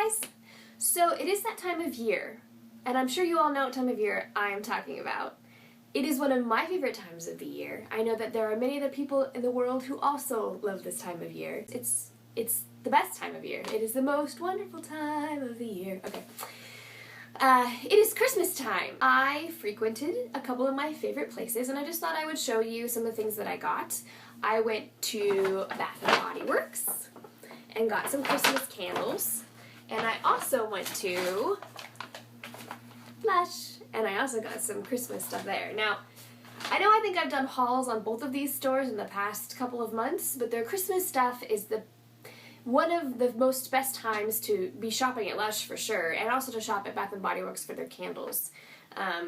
guys! So it is that time of year, and I'm sure you all know what time of year I am talking about. It is one of my favorite times of the year. I know that there are many other people in the world who also love this time of year. It's the best time of year. It is the most wonderful time of the year. Okay. It is Christmas time. I frequented a couple of my favorite places, and I just thought I would show you some of the things that I got. I went to Bath & Body Works and got some Christmas candles, and I also went to LUSH, and I also got some Christmas stuff there. Now, I think I've done hauls on both of these stores in the past couple of months, but their Christmas stuff is one of the most best times to be shopping at LUSH for sure, and also to shop at Bath & Body Works for their candles,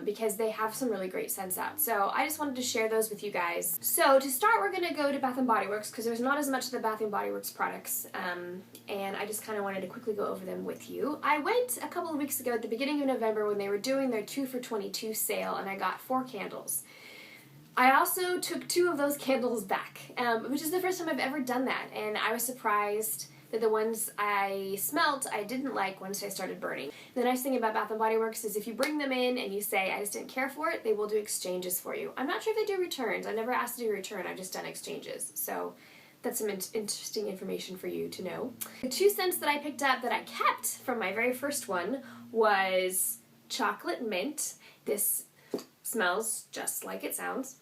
because they have some really great scents out. So I just wanted to share those with you guys. So to start, we're going to go to Bath & Body Works because there's not as much of the Bath & Body Works products, and I just kind of wanted to quickly go over them with you. I went a couple of weeks ago at the beginning of November when they were doing their 2 for $22 sale, and I got 4 candles. I also took 2 of those candles back, which is the first time I've ever done that, and I was surprised that the ones I smelt I didn't like once they started burning. The nice thing about Bath & Body Works is if you bring them in and you say, I just didn't care for it, they will do exchanges for you. I'm not sure if they do returns. I never asked to do a return, I've just done exchanges. So that's some interesting information for you to know. The 2 scents that I picked up that I kept from my very first one was chocolate mint. This smells just like it sounds,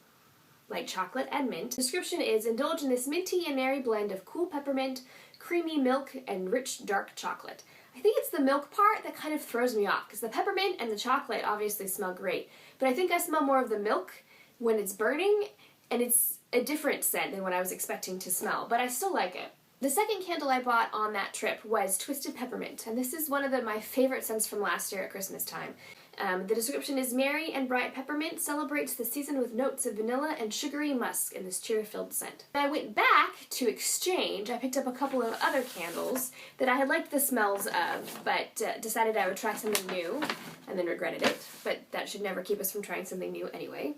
like chocolate and mint. The description is, indulge in this minty and airy blend of cool peppermint, creamy milk, and rich dark chocolate. I think it's the milk part that kind of throws me off, because the peppermint and the chocolate obviously smell great, but I think I smell more of the milk when it's burning, and it's a different scent than what I was expecting to smell, but I still like it. The second candle I bought on that trip was Twisted Peppermint, and this is one of my favorite scents from last year at Christmas time. The description is, merry and bright peppermint celebrates the season with notes of vanilla and sugary musk in this cheer-filled scent. When I went back to exchange, I picked up a couple of other candles that I had liked the smells of, but decided I would try something new, and then regretted it, but that should never keep us from trying something new anyway.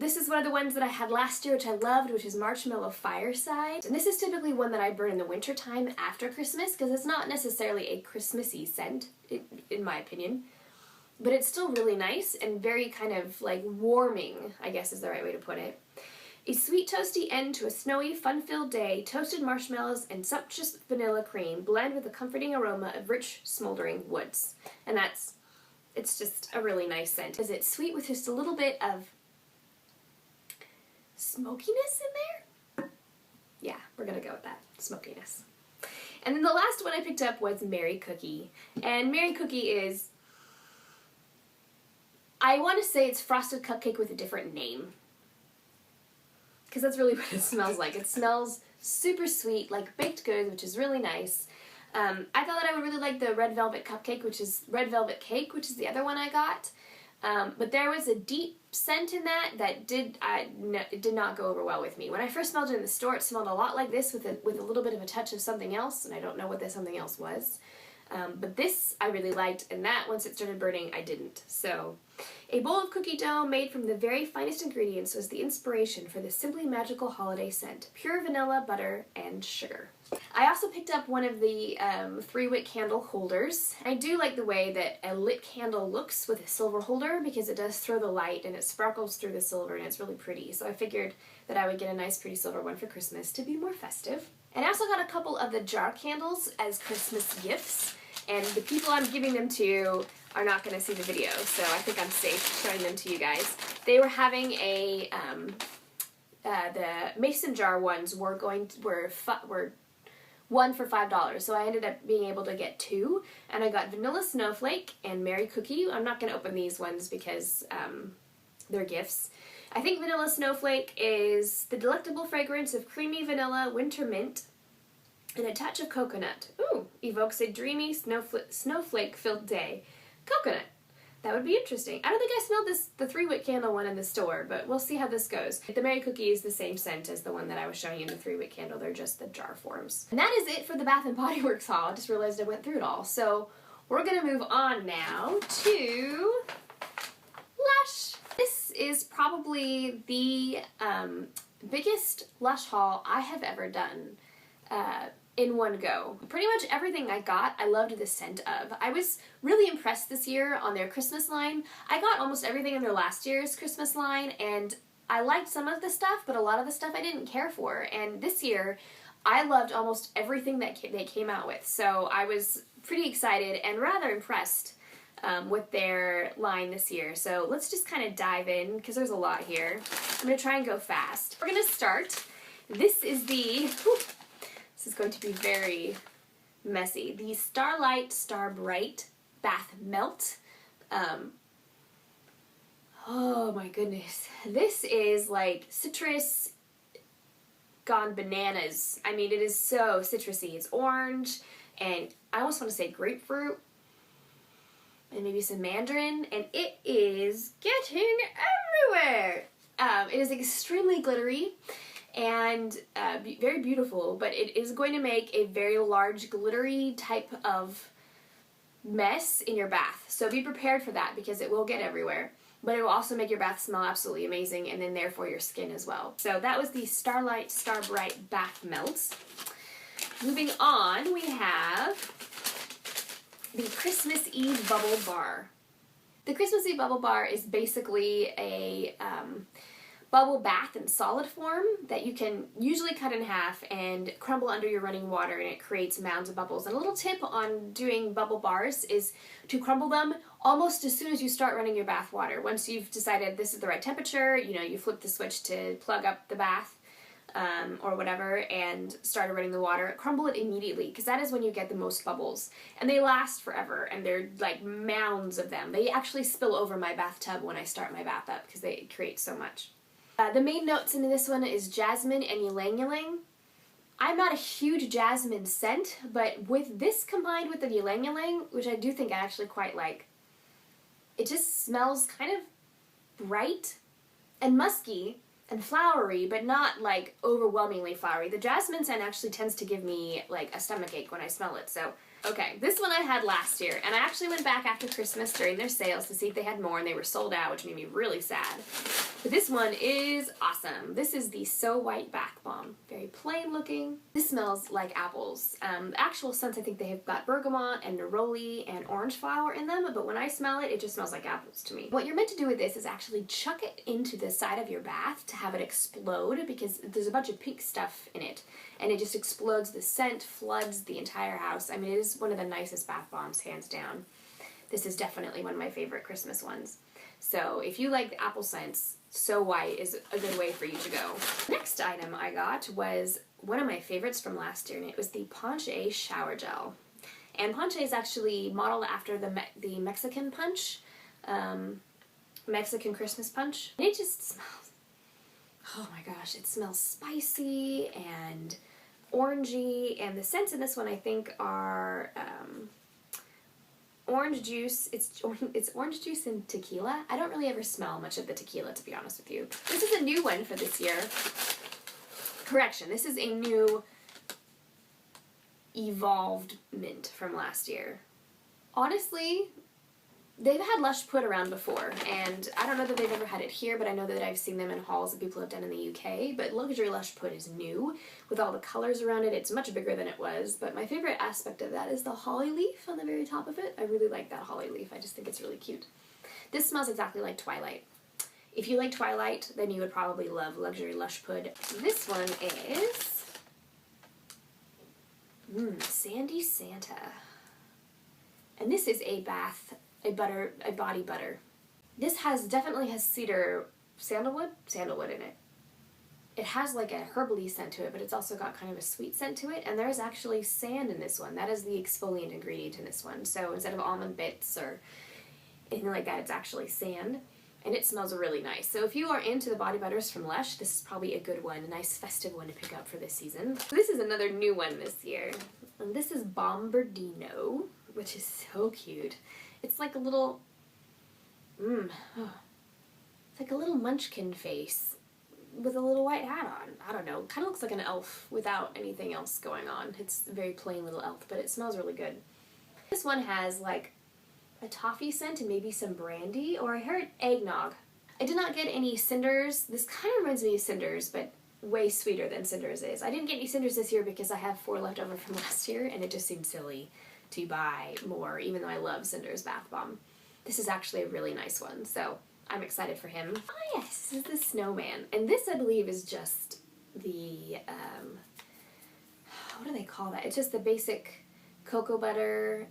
This is one of the ones that I had last year, which I loved, which is Marshmallow Fireside. And this is typically one that I burn in the winter time after Christmas, because it's not necessarily a Christmassy scent, in my opinion. But it's still really nice and very kind of like warming, I guess is the right way to put it. A sweet toasty end to a snowy, fun-filled day, toasted marshmallows and sumptuous vanilla cream blend with the comforting aroma of rich, smoldering woods. And it's just a really nice scent. Is it sweet with just a little bit of smokiness in there? Yeah, we're gonna go with that, smokiness. And then the last one I picked up was Merry Cookie. And Merry Cookie is, I want to say it's frosted cupcake with a different name, because that's really what it smells like. It smells super sweet, like baked goods, which is really nice. I thought that I would really like the red velvet cupcake, which is red velvet cake, which is the other one I got. But there was a deep scent in that did not go over well with me. When I first smelled it in the store, it smelled a lot like this with a little bit of a touch of something else, and I don't know what that something else was. But this I really liked, and that, once it started burning, I didn't. So, a bowl of cookie dough made from the very finest ingredients was the inspiration for this simply magical holiday scent. Pure vanilla, butter, and sugar. I also picked up one of the 3-wick candle holders. I do like the way that a lit candle looks with a silver holder, because it does throw the light and it sparkles through the silver and it's really pretty. So I figured that I would get a nice pretty silver one for Christmas to be more festive. And I also got a couple of the jar candles as Christmas gifts. And the people I'm giving them to are not going to see the video, so I think I'm safe showing them to you guys. They were having the mason jar ones were 1 for $5, so I ended up being able to get 2, and I got Vanilla Snowflake and Merry Cookie. I'm not going to open these ones because they're gifts. I think Vanilla Snowflake is the delectable fragrance of creamy vanilla, winter mint, and a touch of coconut. Ooh, evokes a dreamy snowflake-filled day. Coconut. That would be interesting. I don't think I smelled the 3-wick candle one in the store, but we'll see how this goes. The Merry Cookie is the same scent as the one that I was showing you in the 3-wick candle. They're just the jar forms. And that is it for the Bath & Body Works haul. I just realized I went through it all. So we're going to move on now to LUSH. This is probably the biggest LUSH haul I have ever done. in one go. Pretty much everything I got, I loved the scent of. I was really impressed this year on their Christmas line. I got almost everything in their last year's Christmas line, and I liked some of the stuff, but a lot of the stuff I didn't care for. And this year, I loved almost everything that they came out with. So I was pretty excited and rather impressed with their line this year. So let's just kind of dive in, because there's a lot here. I'm going to try and go fast. We're going to start. This is this is going to be very messy. The Starlight Star Bright Bath Melt. Oh my goodness. This is like citrus gone bananas. I mean, it is so citrusy. It's orange, and I almost want to say grapefruit, and maybe some mandarin, and it is getting everywhere. It is extremely glittery and very beautiful, but it is going to make a very large glittery type of mess in your bath. So be prepared for that, because it will get everywhere. But it will also make your bath smell absolutely amazing, and then therefore your skin as well. So that was the Starlight Star Bright Bath Melt. Moving on, we have the Christmas Eve Bubble Bar. The Christmas Eve Bubble Bar is basically a bubble bath in solid form that you can usually cut in half and crumble under your running water, and it creates mounds of bubbles. And a little tip on doing bubble bars is to crumble them almost as soon as you start running your bath water. Once you've decided this is the right temperature, you flip the switch to plug up the bath or whatever and started running the water, crumble it immediately, because that is when you get the most bubbles. And they last forever, and they're like mounds of them. They actually spill over my bathtub when I start my bath up, because they create so much. The main notes in this one is jasmine and ylang ylang. I'm not a huge jasmine scent, but with this combined with the ylang ylang, which I do think I actually quite like, it just smells kind of bright and musky and flowery, but not like overwhelmingly flowery. The jasmine scent actually tends to give me like a stomachache when I smell it. So, okay, this one I had last year, and I actually went back after Christmas during their sales to see if they had more, and they were sold out, which made me really sad. But this one is awesome. This is the So White Bath Bomb. Very plain looking. This smells like apples. The actual scents, I think they have got bergamot and neroli and orange flower in them, but when I smell it, it just smells like apples to me. What you're meant to do with this is actually chuck it into the side of your bath to have it explode, because there's a bunch of pink stuff in it, and it just explodes. The scent floods the entire house. I mean, it is one of the nicest bath bombs, hands down. This is definitely one of my favorite Christmas ones. So if you like the apple scents, So White is a good way for you to go. Next item I got was one of my favorites from last year, and it was the Ponche Shower Gel. And Ponche is actually modeled after the Mexican punch, Mexican Christmas punch. And it just smells, oh my gosh, it smells spicy and orangey, and the scents in this one I think are orange juice. It's orange juice and tequila. I don't really ever smell much of the tequila, to be honest with you. This is a new one for this year. Correction, this is a new evolved mint from last year. Honestly, they've had LUSH put around before, and I don't know that they've ever had it here, but I know that I've seen them in hauls that people have done in the UK. But Luxury LUSH put is new with all the colors around it. It's much bigger than it was, but my favorite aspect of that is the holly leaf on the very top of it. I really like that holly leaf. I just think it's really cute. This smells exactly like Twilight. If you like Twilight, then you would probably love Luxury LUSH Pud. This one is Sandy Santa. And this is a body butter. This definitely has sandalwood in it. It has like a herbally scent to it, but it's also got kind of a sweet scent to it, and there's actually sand in this one. That is the exfoliant ingredient in this one. So instead of almond bits or anything like that, it's actually sand, and it smells really nice. So if you are into the body butters from LUSH, this is probably a good one, a nice festive one to pick up for this season. This is another new one this year, and this is Bombardino, which is so cute. It's like a little, it's like a little munchkin face with a little white hat on. I don't know, kind of looks like an elf without anything else going on. It's a very plain little elf, but it smells really good. This one has like a toffee scent and maybe some brandy, or I heard eggnog. I did not get any cinders. This kind of reminds me of cinders, but way sweeter than Cinder's is. I didn't get any Cinder's this year because I have 4 left over from last year, and it just seemed silly to buy more, even though I love Cinder's bath bomb. This is actually a really nice one, so I'm excited for him. Oh yes, this is the snowman. And this, I believe, is just the, what do they call that? It's just the basic cocoa butter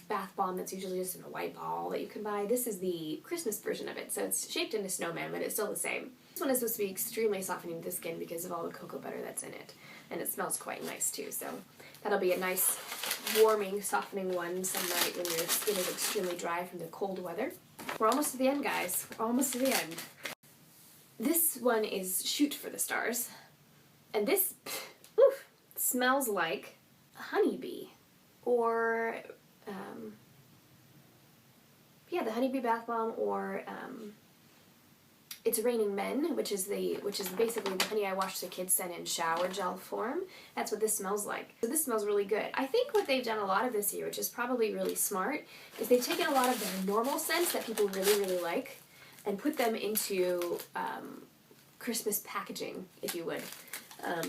bath bomb that's usually just in a white ball that you can buy. This is the Christmas version of it, so it's shaped into a snowman, but it's still the same. This one is supposed to be extremely softening to the skin because of all the cocoa butter that's in it, and it smells quite nice too, so that'll be a nice warming, softening one some night when your skin is extremely dry from the cold weather. We're almost to the end, guys. We're almost to the end. This one is Shoot for the Stars, and this smells like a honeybee, or yeah, the honeybee bath bomb, or It's Raining Men, which is basically the Honey I Washed the Kids scent in shower gel form. That's what this smells like. So this smells really good. I think what they've done a lot of this year, which is probably really smart, is they've taken a lot of their normal scents that people really, really like and put them into Christmas packaging, if you would,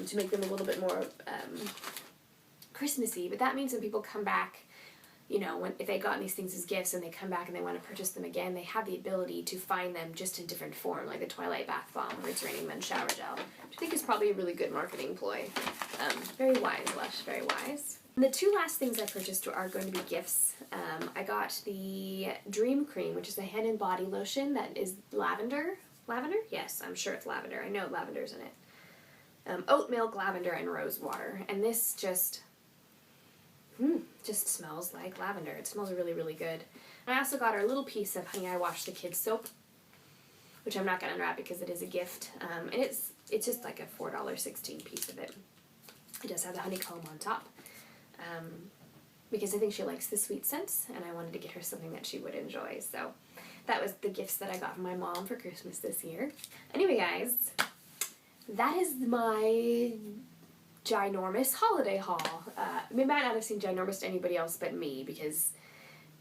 to make them a little bit more Christmassy. But that means when people come back, you know, if they got these things as gifts and they come back and they want to purchase them again, they have the ability to find them just in different form, like the Twilight Bath Bomb or It's Raining Men Shower Gel, which I think is probably a really good marketing ploy. Very wise, Lush, very wise. And the 2 last things I purchased are going to be gifts. I got the Dream Cream, which is a hand and body lotion that is lavender. Lavender? Yes, I'm sure it's lavender. I know lavender's in it. Oat milk, lavender, and rose water. And this just smells like lavender. It smells really, really good. And I also got our little piece of Honey I Washed the Kids soap, which I'm not going to unwrap because it is a gift. And it's just like a $4.16 piece of it. It does have the honeycomb on top. Because I think she likes the sweet scents, and I wanted to get her something that she would enjoy. So that was the gifts that I got from my mom for Christmas this year. Anyway, guys, that is my ginormous holiday haul. It might not have seemed ginormous to anybody else but me, because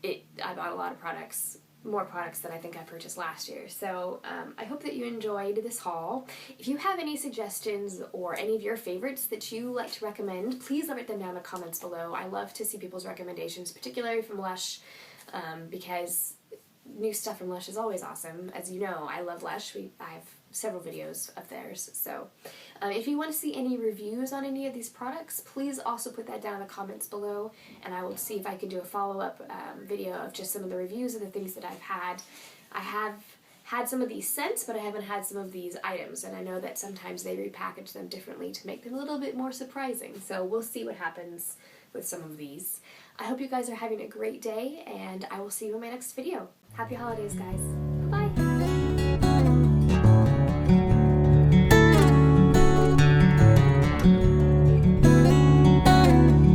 I bought a lot of products, more products than I think I purchased last year. So I hope that you enjoyed this haul. If you have any suggestions or any of your favorites that you like to recommend, please write them down in the comments below. I love to see people's recommendations, particularly from Lush, because new stuff from Lush is always awesome. As you know, I love Lush. I have several videos of theirs. So if you want to see any reviews on any of these products, please also put that down in the comments below, and I will see if I can do a follow-up video of just some of the reviews of the things that I've had. I have had some of these scents, but I haven't had some of these items, and I know that sometimes they repackage them differently to make them a little bit more surprising. So we'll see what happens with some of these. I hope you guys are having a great day, and I will see you in my next video. Happy holidays, guys.